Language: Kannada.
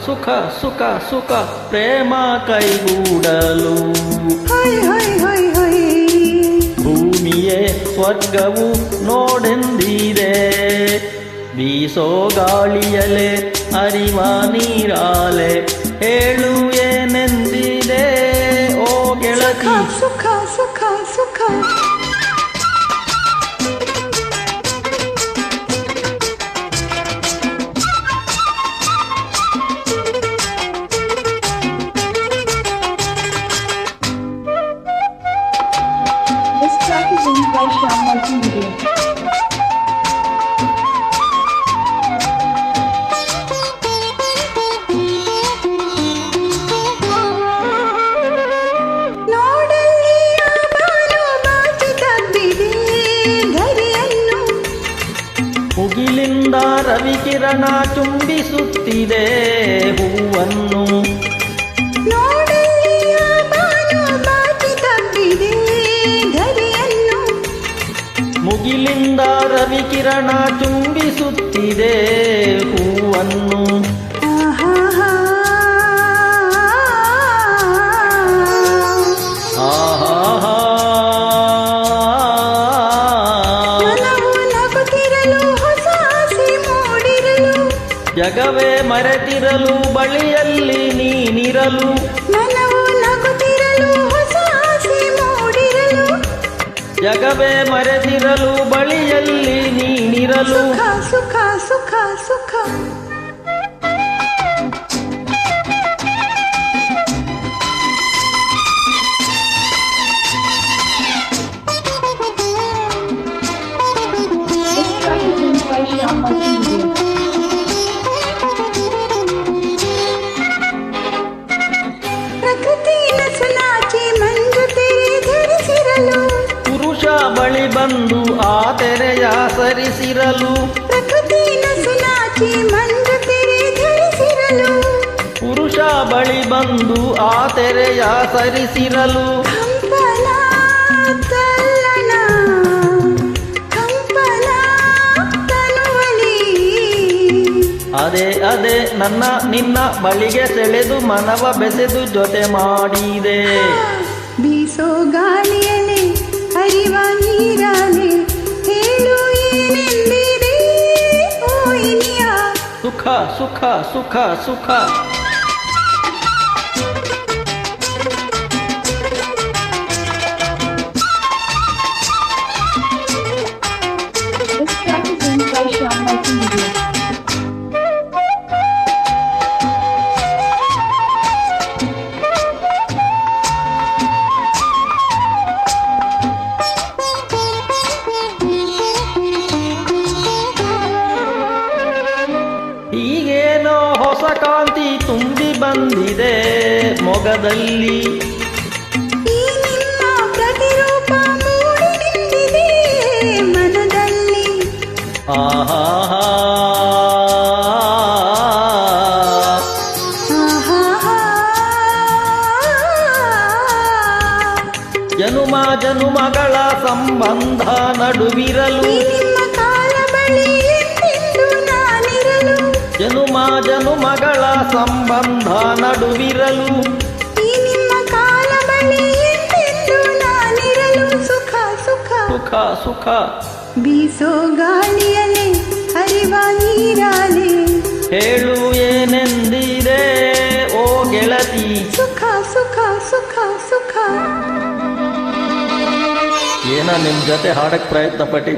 ಸುಖ ಸುಖ ಸುಖ ಪ್ರೇಮ ಕೈಗೂಡಲು ಭೂಮಿಯೇ ಸ್ವರ್ಗವು ನೋಡೆಂದಿದೆ. ಬೀಸೋ ಗಾಳಿಯಲೆ ಅರಿವ ನೀರಾಲೆ ಹೇಳು ಏನೆಂದಿದೆ ಓ ಗೆಳತಿ. ಸುಖ ಸುಖ ಸುಖ This track is owned by Shyam Multimedia. ಮುಗಿಲಿಂದ Ravikirana ಚುಂಬಿಸುತ್ತಿದೆ ಹೂವನ್ನು. ಮುಗಿಲಿಂದ ರವಿಕಿರಣ ಚುಂಬಿಸುತ್ತಿದೆ ಹೂವನ್ನು. ಜಗವೇ ಮರೆತಿರಲು ಬಳಿಯಲ್ಲಿ ನೀನಿರಲು. ಜಗವೇ ಮರೆತಿರಲು ಬಳಿಯಲ್ಲಿ ನೀನಿರಲು. ಸುಖ ಸುಖ ಸುಖ ಪುರುಷ ಬಳಿ ಬಂದು ಆ ತೆರೆಯ ಸರಿಸಿರಲು. ಪುರುಷ ಬಳಿ ಬಂದು ಆ ತೆರೆಯ ಸರಿಸಿರಲು. ಅದೇ ಅದೇ ನನ್ನ ನಿನ್ನ ಬಳಿಗೆ ಸೆಳೆದು ಮನವ ಬೆಸೆದು ಜೊತೆ ಮಾಡಿದೆ. ಬೀಸೋ ಗಾಳಿಯಲೆ ಹರಿವ ನೀರಾಲೆ ಹೇಳು ಏನೆಂದಿದೆ ಓ ಇನಿಯ. ಸುಖ ಸುಖ ಸುಖ ಸುಖ This track is owned by Shyam Multimedia. ಹೀಗೇನೋ ಹೊಸ ಕಾಂತಿ ತುಂಬಿ ಬಂದಿದೆ ಮೊಗದಲ್ಲಿ. ಈ ನಿಮ್ಮ ಪ್ರತಿರೂಪ ಮೂಡಿ ನಿಂತಿದೆ ಮನದಲ್ಲಿ. ಆಹಾ ಜನುಮ ಜನುಮಗಳ ಸಂಬಂಧ ನಡುವಿರಲು. ಜನುಮ ಜನುಮಗಳ ಸಂಬಂಧ ನಡುವಿರಲು. ಸುಖ ಸುಖ ಬೀಸೋ ಗಾಳಿಯಲೆ ಹರಿವ ನೀರಾಲೆ ಹೇಳು ಏನೆಂದಿದೆ ಓ ಗೆಳತಿ. ಸುಖ ಸುಖ ಸುಖ ಸುಖ ಏನ ನಿಮ್ ಜೊತೆ ಹಾಡಕ್ ಪ್ರಯತ್ನ ಪಟ್ಟಿ